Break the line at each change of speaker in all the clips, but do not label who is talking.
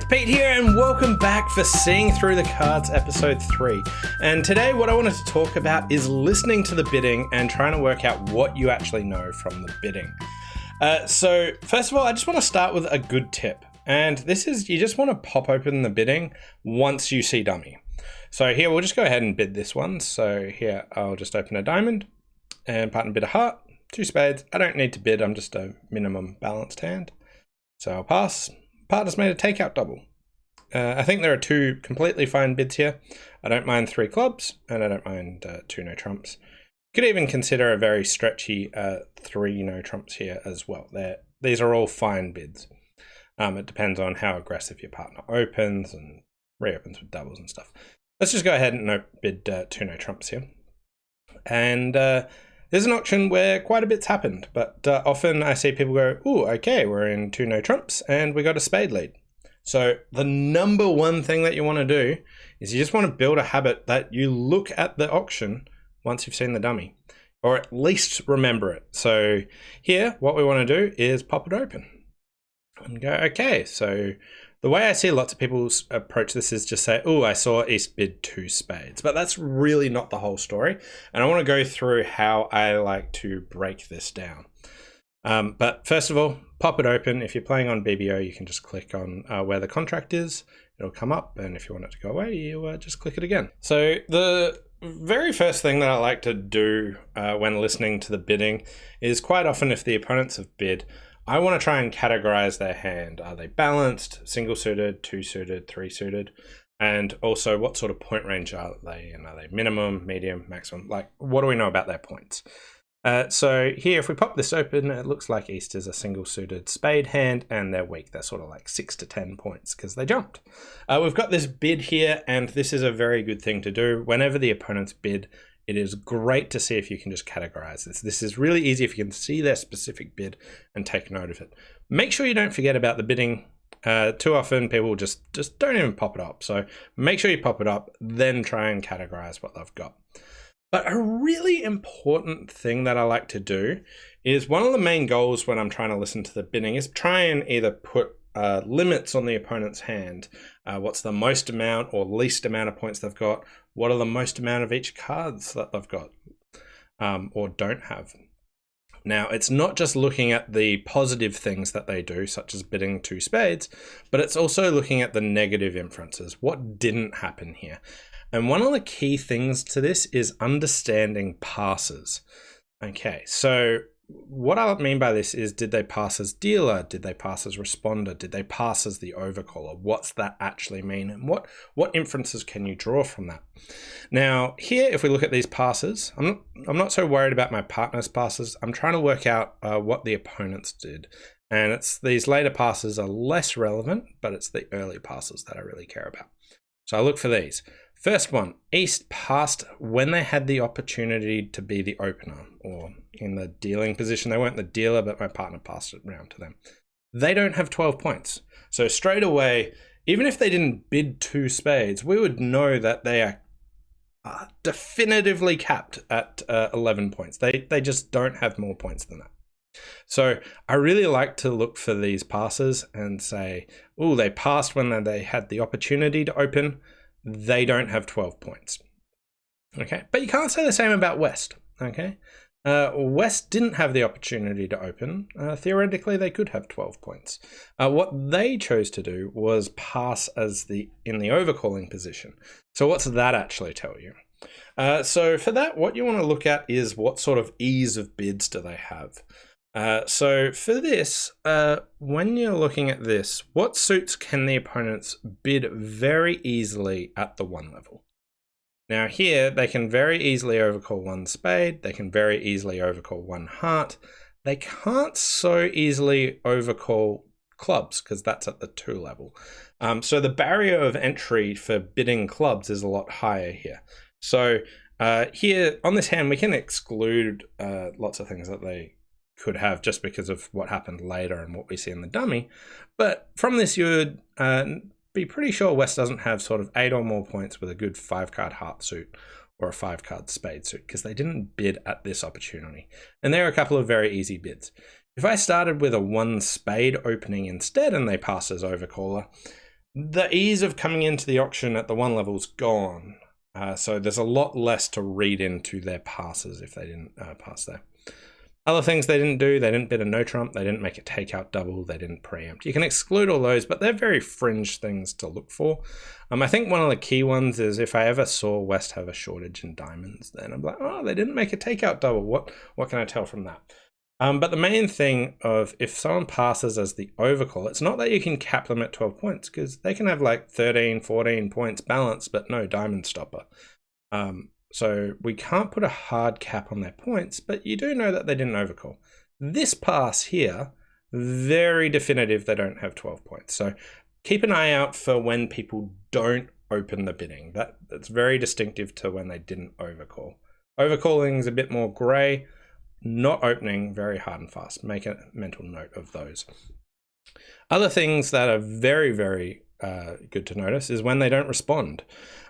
it's Pete here and welcome back for Seeing Through the Cards episode 3. And today what I wanted to talk about is listening to the bidding and trying to work out what you actually know from the bidding. So first of all, I just want to start with a good tip. And this is, you just want to pop open the bidding once you see dummy. So here, we'll just go ahead and bid this one. So here, I'll just open a diamond and partner bid a heart, 2 spades. I don't need to bid, I'm just a minimum balanced hand. So I'll pass. Partner's made a takeout double. I think there are 2 completely fine bids here. I don't mind 3 clubs, and I don't mind 2 no trumps. Could even consider a very stretchy 3 no trumps here as well. These are all fine bids. It depends on how aggressive your partner opens and reopens with doubles and stuff. Let's just go ahead and bid 2 no trumps here. And there's an auction where quite a bit's happened, but often I see people go, "Ooh, okay, we're in 2 no trumps and we got a spade lead." So the number one thing that you want to do is you just want to build a habit that you look at the auction once you've seen the dummy, or at least remember it. So here, what we want to do is pop it open and go, okay, so the way I see lots of people approach this is just say, "Oh, I saw East bid 2 spades," but that's really not the whole story. And I want to go through how I like to break this down. But first of all, pop it open. If you're playing on BBO, you can just click on where the contract is. It'll come up, and if you want it to go away, you just click it again. So the very first thing that I like to do when listening to the bidding is quite often if the opponents have bid, I want to try and categorize their hand. Are they balanced, single suited, 2 suited, 3 suited? And also what sort of point range are they in? Are they minimum, medium, maximum? Like, what do we know about their points? So here, if we pop this open, it looks like East is a single suited spade hand and they're weak. They're sort of like 6 to 10 points because they jumped. We've got this bid here, and this is a very good thing to do. Whenever the opponents bid, it is great to see if you can just categorize this. This is really easy if you can see their specific bid and take note of it. Make sure you don't forget about the bidding. Too often people just don't even pop it up. So make sure you pop it up, then try and categorize what they've got. But a really important thing that I like to do is one of the main goals when I'm trying to listen to the bidding is try and either put limits on the opponent's hand. What's the most amount or least amount of points they've got? What are the most amount of each cards that they've got or don't have? Now, it's not just looking at the positive things that they do, such as bidding 2 spades, but it's also looking at the negative inferences. What didn't happen here? And one of the key things to this is understanding passes. Okay, so what I mean by this is, did they pass as dealer? Did they pass as responder? Did they pass as the overcaller? What's that actually mean? And what inferences can you draw from that? Now, here, if we look at these passes, I'm not so worried about my partner's passes. I'm trying to work out what the opponents did. And it's these later passes are less relevant, but it's the early passes that I really care about. So I look for these. First one, East passed when they had the opportunity to be the opener, or in the dealing position. They weren't the dealer, but my partner passed it around to them. They don't have 12 points. So straight away, even if they didn't bid 2 spades, we would know that they are definitively capped at 11 points. They just don't have more points than that. So I really like to look for these passes and say, oh, they passed when they had the opportunity to open. They don't have 12 points. Okay, but you can't say the same about West. Okay, West didn't have the opportunity to open. Theoretically, they could have 12 points. What they chose to do was pass as in the overcalling position. So what's that actually tell you? So for that, what you want to look at is what sort of ease of bids do they have. So for this, when you're looking at this, what suits can the opponents bid very easily at the 1 level? Now here, they can very easily overcall 1 spade. They can very easily overcall 1 heart. They can't so easily overcall clubs because that's at the 2 level. So the barrier of entry for bidding clubs is a lot higher here. So here on this hand, we can exclude lots of things that they could have just because of what happened later and what we see in the dummy. But from this, you would be pretty sure West doesn't have sort of 8 or more points with a good 5-card heart suit or a 5-card spade suit because they didn't bid at this opportunity. And there are a couple of very easy bids. If I started with a 1 spade opening instead and they pass as overcaller, the ease of coming into the auction at the 1 level's gone. So there's a lot less to read into their passes if they didn't pass there. Other things they didn't do, they didn't bid a no trump, they didn't make a takeout double, they didn't preempt. You can exclude all those, but they're very fringe things to look for. I think one of the key ones is if I ever saw West have a shortage in diamonds, then I'm like, oh, they didn't make a takeout double. What can I tell from that? But the main thing of if someone passes as the overcall, it's not that you can cap them at 12 points, because they can have like 13, 14 points balance, but no diamond stopper. So we can't put a hard cap on their points, but you do know that they didn't overcall. This pass here, very definitive they don't have 12 points. So keep an eye out for when people don't open the bidding. That's very distinctive to when they didn't overcall. Overcalling is a bit more gray. Not opening, very hard and fast. Make a mental note of those. Other things that are very, very good to notice is when they don't respond.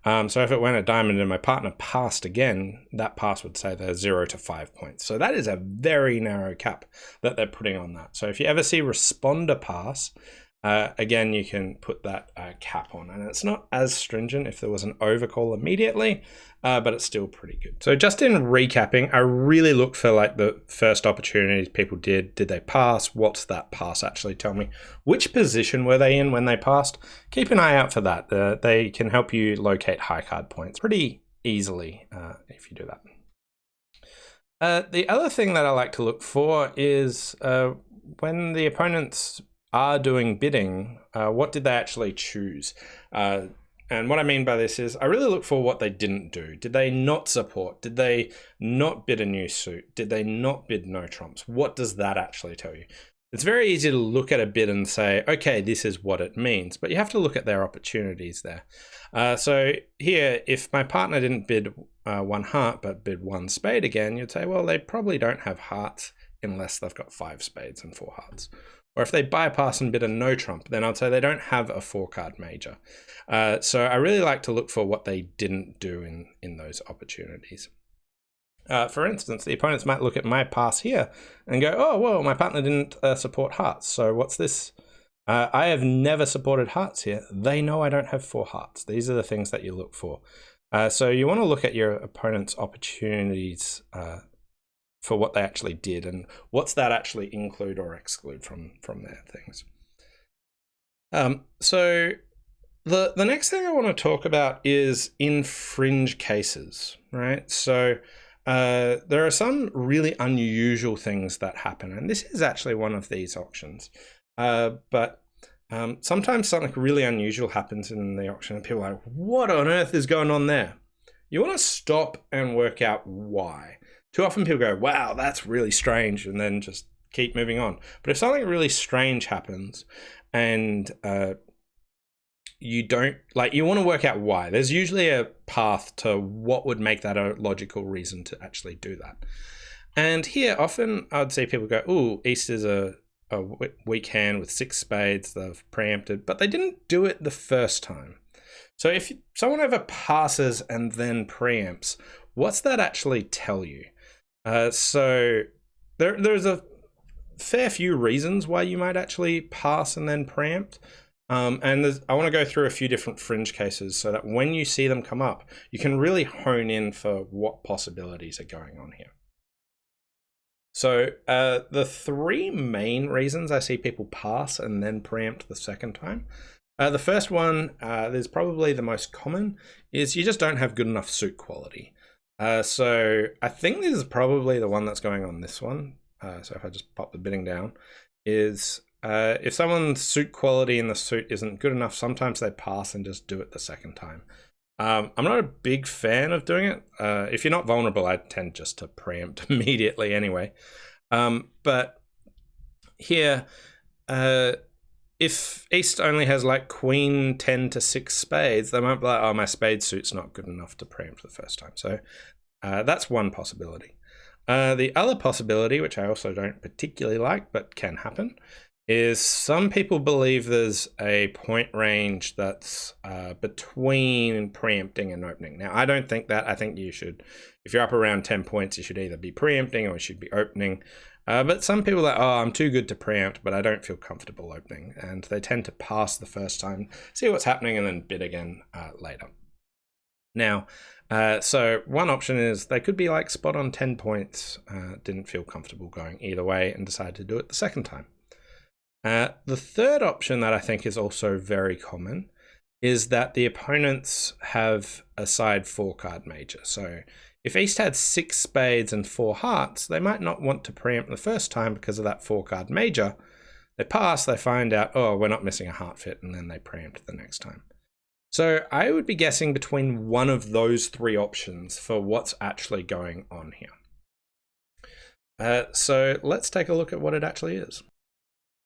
So if it went a diamond and my partner passed again, that pass would say they're 0 to 5 points. So that is a very narrow cap that they're putting on that. So if you ever see responder pass, again, you can put that cap on, and it's not as stringent if there was an overcall immediately, but it's still pretty good. So just in recapping, I really look for like the first opportunities people did they pass? What's that pass actually tell me? Which position were they in when they passed? Keep an eye out for that. They can help you locate high card points pretty easily if you do that. The other thing that I like to look for is when the opponents are doing bidding, what did they actually choose? And what I mean by this is I really look for what they didn't do. Did they not support? Did they not bid a new suit? Did they not bid no trumps? What does that actually tell you? It's very easy to look at a bid and say, okay, this is what it means, but you have to look at their opportunities there. So here, if my partner didn't bid 1 heart, but bid 1 spade again, you'd say, well, they probably don't have hearts unless they've got 5 spades and 4 hearts. Or if they bypass and bid a no trump, then I'd say they don't have a 4-card major. So I really like to look for what they didn't do in those opportunities. For instance, the opponents might look at my pass here and go, oh, well, my partner didn't support hearts. So what's this? I have never supported hearts here. They know I don't have 4 hearts. These are the things that you look for. So you want to look at your opponent's opportunities for what they actually did, and what's that actually include or exclude from their things. So the next thing I want to talk about is in fringe cases, right? So there are some really unusual things that happen, and this is actually one of these auctions. But sometimes something really unusual happens in the auction and people are like, what on earth is going on there? You want to stop and work out why. Too often people go, wow, that's really strange, and then just keep moving on. But if something really strange happens and you don't, like, you want to work out why. There's usually a path to what would make that a logical reason to actually do that. And here, often I'd see people go, ooh, East is a weak hand with 6 spades, they've preempted, but they didn't do it the first time. So if someone ever passes and then preempts, what's that actually tell you? So there's a fair few reasons why you might actually pass and then preempt. And I want to go through a few different fringe cases so that when you see them come up, you can really hone in for what possibilities are going on here. So the 3 main reasons I see people pass and then preempt the second time. The first one, is probably the most common, is you just don't have good enough suit quality. So I think this is probably the one that's going on this one. So if I just pop the bidding down, is if someone's suit quality in the suit isn't good enough, sometimes they pass and just do it the second time. I'm not a big fan of doing it. If you're not vulnerable, I tend just to preempt immediately anyway. But here, if East only has like Queen 10 to 6 spades, they might be like, oh, my spade suit's not good enough to preempt the first time. So that's one possibility. The other possibility, which I also don't particularly like, but can happen, is some people believe there's a point range that's between preempting and opening. Now, I don't think that. I think you should, if you're up around 10 points, you should either be preempting or you should be opening. But some people are, oh, I'm too good to preempt, but I don't feel comfortable opening. And they tend to pass the first time, see what's happening, and then bid again later. Now, so one option is they could be like spot on 10 points, didn't feel comfortable going either way and decided to do it the second time. The third option that I think is also very common is that the opponents have a side 4-card major. So if East had 6 spades and 4 hearts, they might not want to preempt the first time because of that 4-card major. They pass, they find out, oh, we're not missing a heart fit, and then they preempt the next time. So I would be guessing between one of those 3 options for what's actually going on here. So let's take a look at what it actually is.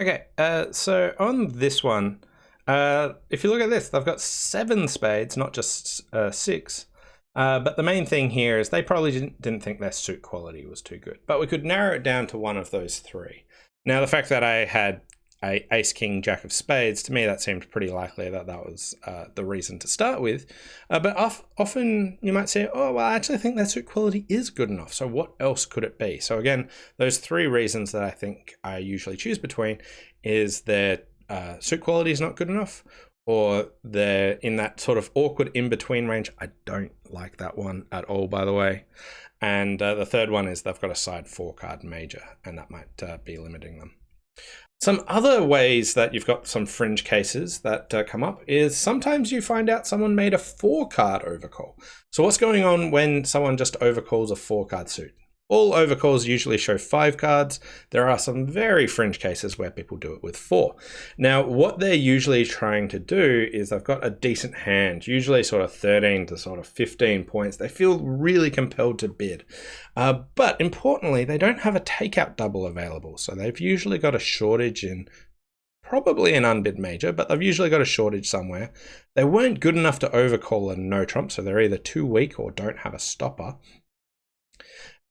Okay, so on this one, if you look at this, they've got 7 spades, not just 6. But the main thing here is they probably didn't think their suit quality was too good. But we could narrow it down to one of those 3. Now, the fact that I had a ace, king, jack of spades, to me that seemed pretty likely that that was the reason to start with. But often you might say, oh, well, I actually think their suit quality is good enough. So what else could it be? So again, those 3 reasons that I think I usually choose between is their suit quality is not good enough, or they're in that sort of awkward in-between range. I don't like that one at all, by the way. And the third one is they've got a side 4-card major, and that might be limiting them. Some other ways that you've got some fringe cases that come up is sometimes you find out someone made a 4-card overcall. So what's going on when someone just overcalls a 4-card suit? All overcalls usually show 5 cards. There are some very fringe cases where people do it with 4. Now, what they're usually trying to do is they've got a decent hand, usually sort of 13 to sort of 15 points. They feel really compelled to bid. But importantly, they don't have a takeout double available. So they've usually got a shortage in probably an unbid major, but they've usually got a shortage somewhere. They weren't good enough to overcall a no trump, so they're either too weak or don't have a stopper.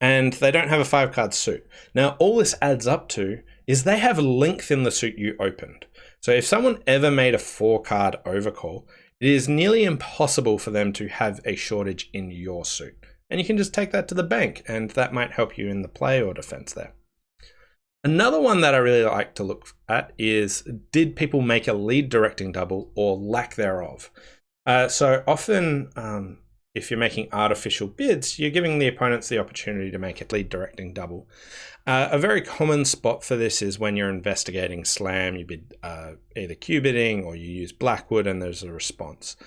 And they don't have a 5-card suit. Now, all this adds up to is they have length in the suit you opened. So if someone ever made a 4-card overcall, it is nearly impossible for them to have a shortage in your suit. And you can just take that to the bank, and that might help you in the play or defense there. Another one that I really like to look at is, did people make a lead directing double or lack thereof? So often, if you're making artificial bids, you're giving the opponents the opportunity to make a lead directing double. A very common spot for this is when you're investigating slam, you bid either Q bidding or you use Blackwood and there's a response.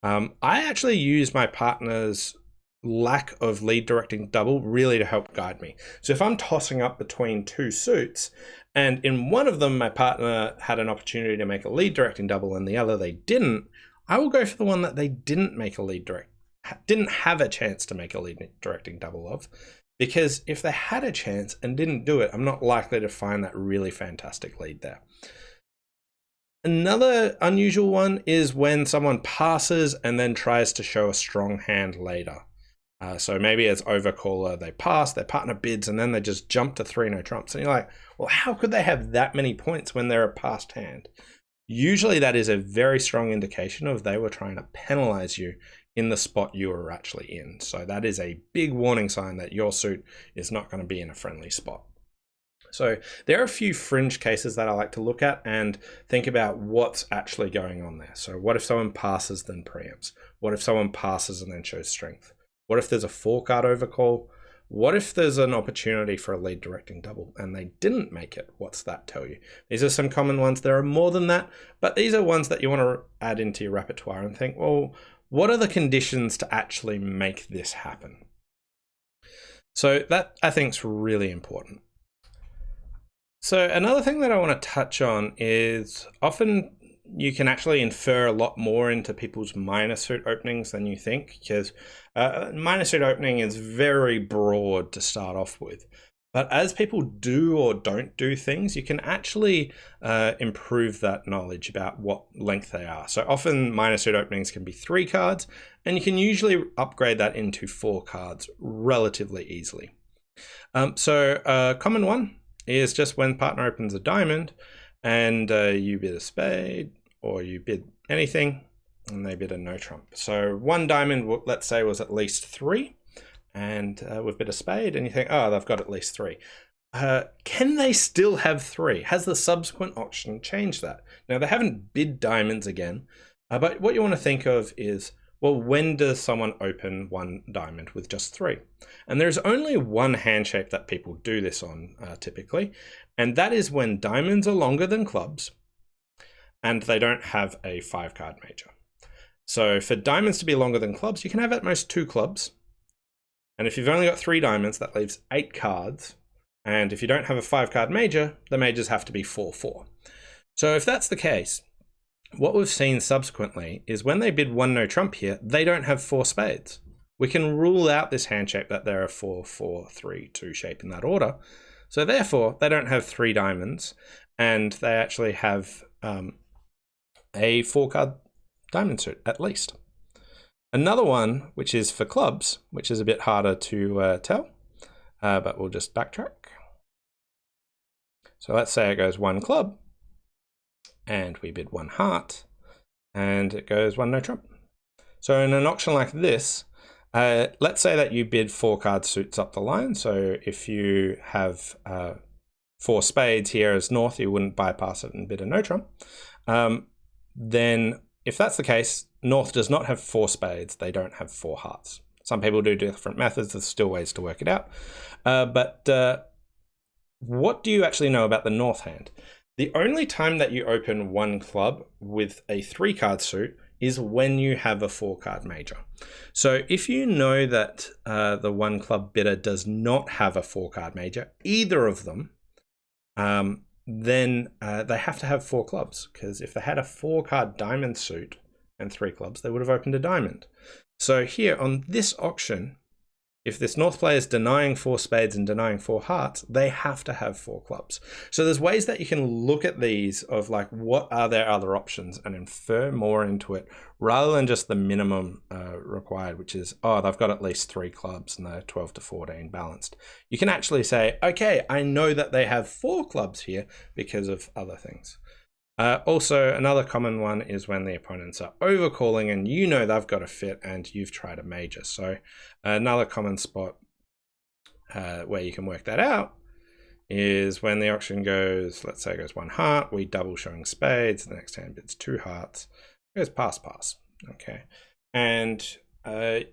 I actually use my partner's lack of lead directing double really to help guide me. So if I'm tossing up between 2 suits and in one of them my partner had an opportunity to make a lead directing double and the other they didn't, I will go for the one that they didn't have a chance to make a lead directing double of, because if they had a chance and didn't do it, I'm not likely to find that really fantastic lead there. Another unusual one is when someone passes and then tries to show a strong hand later. So maybe as overcaller, they pass, their partner bids, and then they just jump to 3 no trumps. And you're like, well, how could they have that many points when they're a passed hand? Usually that is a very strong indication of they were trying to penalize you in the spot you were actually in. So that is a big warning sign that your suit is not going to be in a friendly spot. So there are a few fringe cases that I like to look at and think about what's actually going on there. So what if someone passes then preempts? What if someone passes and then shows strength? What if there's a 4-card overcall? What if there's an opportunity for a lead directing double and they didn't make it? What's that tell you? These are some common ones. There are more than that, but these are ones that you want to add into your repertoire and think, well, what are the conditions to actually make this happen? So that I think is really important. So another thing that I want to touch on is often you can actually infer a lot more into people's minor suit openings than you think, because minor suit opening is very broad to start off with. But as people do or don't do things, you can actually improve that knowledge about what length they are. So often minor suit openings can be 3 cards, and you can usually upgrade that into 4 cards relatively easily. So a common one is just when partner opens a diamond and you bid a spade or you bid anything and they bid a no trump. So one diamond, let's say, was at least 3. And we've bid a spade and you think, oh, they've got at least 3. can they still have 3? Has the subsequent auction changed that? Now, they haven't bid diamonds again, but what you want to think of is, well, when does someone open 1 diamond with just 3? And there's only one hand shape that people do this on typically, and that is when diamonds are longer than clubs and they don't have a 5-card major. So for diamonds to be longer than clubs, you can have at most 2 clubs. And if you've only got 3 diamonds, that leaves 8 cards. And if you don't have a 5-card major, the majors have to be 4-4. So if that's the case, what we've seen subsequently is when they bid 1 no trump here, they don't have 4 spades. We can rule out this hand shape that they're a 4-4-3-2 shape in that order. So therefore, they don't have 3 diamonds, and they actually have a 4-card diamond suit at least. Another one, which is for clubs, which is a bit harder to tell, but we'll just backtrack. So let's say it goes 1 club, and we bid 1 heart, and it goes 1 no trump. So in an auction like this, let's say that you bid 4-card suits up the line. So if you have 4 spades here as north, you wouldn't bypass it and bid a no trump. Then if that's the case, north does not have 4 spades. They don't have 4 hearts. Some people do different methods. There's still ways to work it out. But what do you actually know about the north hand? The only time that you open 1 club with a 3-card suit is when you have a 4-card major. So if you know that the 1 club bidder does not have a 4-card major, either of them, then they have to have 4 clubs, because if they had a 4-card diamond suit and 3 clubs, they would have opened a diamond. So here on this auction, if this north player is denying 4 spades and denying 4 hearts, they have to have 4 clubs. So there's ways that you can look at these of like, what are their other options, and infer more into it rather than just the minimum required, which is, oh, they've got at least 3 clubs and they're 12 to 14 balanced. You can actually say, okay, I know that they have 4 clubs here because of other things. Also, another common one is when the opponents are overcalling and you know they've got a fit and you've tried a major. So another common spot where you can work that out is when the auction goes, let's say it goes 1 heart, we double showing spades, the next hand bids 2 hearts, it goes pass, pass, okay. And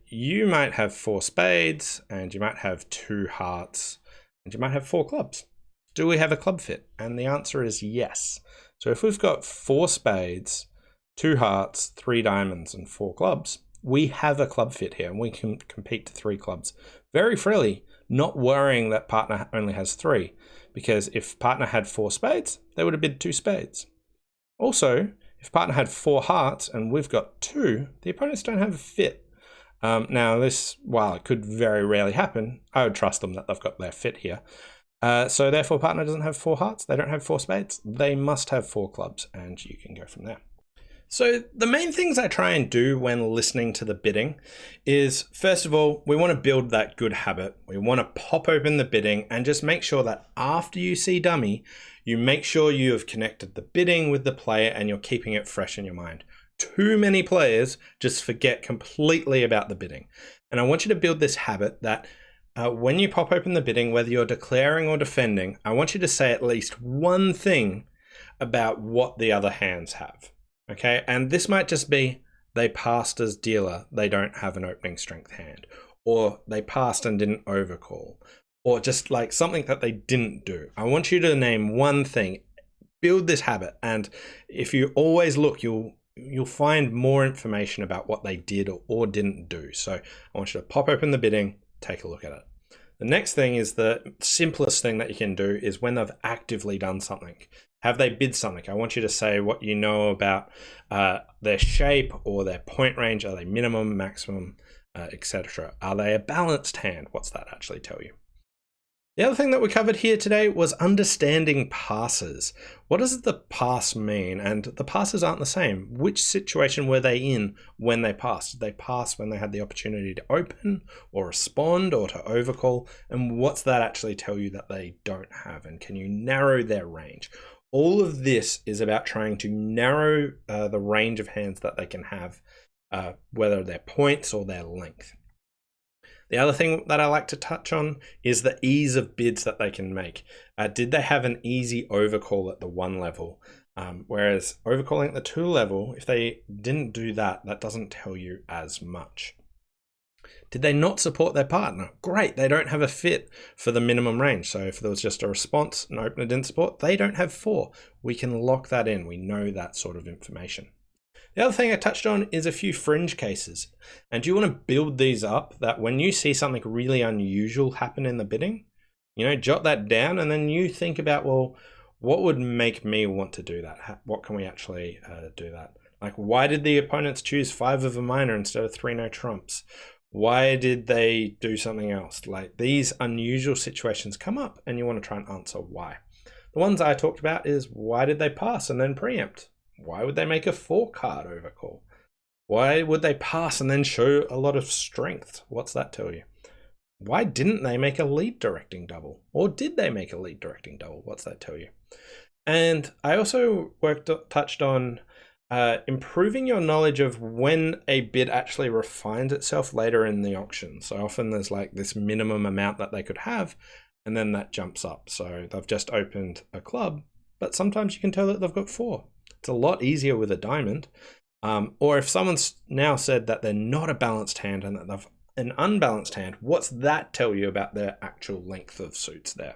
you might have 4 spades and you might have 2 hearts and you might have 4 clubs. Do we have a club fit? And the answer is yes. So if we've got 4 spades, 2 hearts, 3 diamonds, and 4 clubs, we have a club fit here, and we can compete to 3 clubs very freely, not worrying that partner only has 3, because if partner had 4 spades, they would have bid 2 spades. Also, if partner had 4 hearts and we've got 2, the opponents don't have a fit. Now this, while it could very rarely happen, I would trust them that they've got their fit here. So therefore partner doesn't have 4 hearts, they don't have 4 spades, they must have 4 clubs, and you can go from there. So the main things I try and do when listening to the bidding is, first of all, we want to build that good habit. We want to pop open the bidding and just make sure that after you see dummy, you make sure you have connected the bidding with the player and you're keeping it fresh in your mind. Too many players just forget completely about the bidding. And I want you to build this habit that when you pop open the bidding, whether you're declaring or defending, I want you to say at least one thing about what the other hands have. Okay, and this might just be they passed as dealer, they don't have an opening strength hand, or they passed and didn't overcall, or just like something that they didn't do. I want you to name one thing, build this habit, and if you always look, you'll find more information about what they did or didn't do. So I want you to pop open the bidding, take a look at it. The next thing is the simplest thing that you can do is when they've actively done something. Have they bid something? I want you to say what you know about their shape or their point range. Are they minimum, maximum, etc.? Are they a balanced hand? What's that actually tell you? The other thing that we covered here today was understanding passes. What does the pass mean? And the passes aren't the same. Which situation were they in when they passed? Did they pass when they had the opportunity to open or respond or to overcall? And what's that actually tell you that they don't have? And can you narrow their range? All of this is about trying to narrow the range of hands that they can have, whether they're points or their length. The other thing that I like to touch on is the ease of bids that they can make. Did they have an easy overcall at the 1 level? Whereas overcalling at the 2 level, if they didn't do that, that doesn't tell you as much. Did they not support their partner? Great, they don't have a fit for the minimum range. So if there was just a response, an opener didn't support, they don't have 4. We can lock that in. We know that sort of information. The other thing I touched on is a few fringe cases. And you want to build these up that when you see something really unusual happen in the bidding, jot that down and then you think about, well, what would make me want to do that? What can we actually do that? Like, why did the opponents choose 5 of a minor instead of 3 no trumps? Why did they do something else? Like, these unusual situations come up and you want to try and answer why. The ones I talked about is, why did they pass and then preempt? Why would they make a 4 card overcall? Why would they pass and then show a lot of strength? What's that tell you? Why didn't they make a lead directing double? Or did they make a lead directing double? What's that tell you? And I also touched on improving your knowledge of when a bid actually refines itself later in the auction. So often there's like this minimum amount that they could have, and then that jumps up. So they've just opened a club, but sometimes you can tell that they've got 4. It's a lot easier with a diamond. Or if someone's now said that they're not a balanced hand and that they've an unbalanced hand, what's that tell you about their actual length of suits there?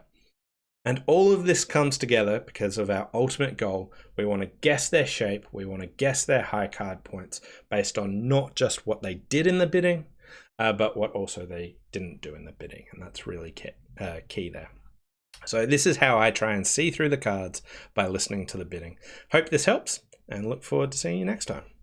And all of this comes together because of our ultimate goal. We want to guess their shape. We want to guess their high card points based on not just what they did in the bidding, but what also they didn't do in the bidding. And that's really key there. So this is how I try and see through the cards by listening to the bidding. Hope this helps and look forward to seeing you next time.